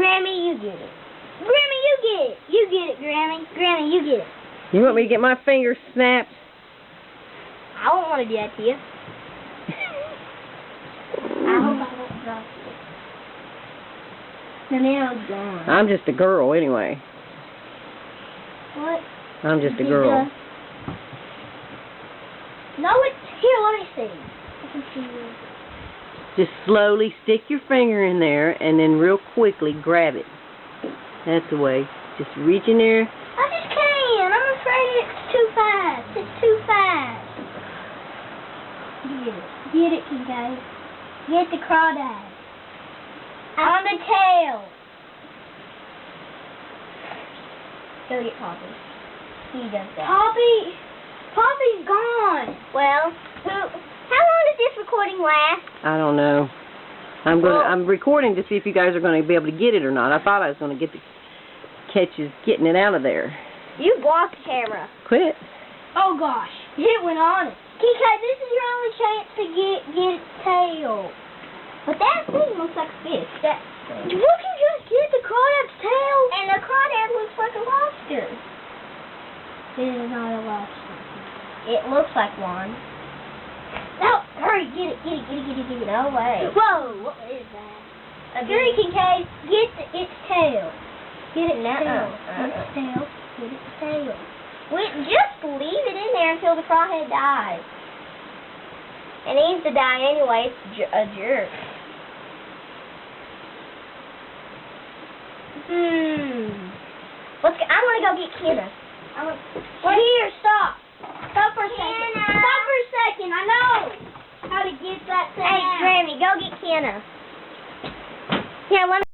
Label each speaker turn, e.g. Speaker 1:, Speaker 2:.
Speaker 1: Grammy, you get it. Grammy, you get it. You get it, Grammy. Grammy, you get it.
Speaker 2: You want me to get my fingers snapped?
Speaker 1: I don't want to do that to you. I hope I won't drop you. The nail's gone.
Speaker 2: I'm just a girl anyway.
Speaker 1: What?
Speaker 2: I'm just a girl.
Speaker 1: No, it's here. Let me see. I can see you.
Speaker 2: Just slowly stick your finger in there and then real quickly grab it. That's the way. Just reach in there.
Speaker 1: I just can't. I'm afraid it's too fast. It's too fast. Get it. Get it, Kincaid. Get the crawdad. On the tail. Go get Poppy. He does that. Poppy's gone. Well, how long does this recording last?
Speaker 2: I don't know. I'm recording to see if you guys are going to be able to get it or not. I thought I was going to get the catches getting it out of there.
Speaker 1: You blocked the camera.
Speaker 2: Quit.
Speaker 1: Oh gosh, it went on it. Kincaid, this is your only chance to get its tail. But that thing looks like a fish. Look, you just get the crawdad's tail. And the crawdad looks like a lobster. It is not a lobster. It looks like one. No, hurry, get it. No way. Whoa, what is that? Hurry, Kincaid, get its tail. Get its tail. Get its tail. Get its tail. Just leave it in there until the crawhead dies. It needs to die anyway. It's a jerk. I'm gonna go get Kenna. Here, stop. Stop for a second. Stop for a second. I know how to get that thing out. Hey, Grammy, go get Kenna. Here, let me.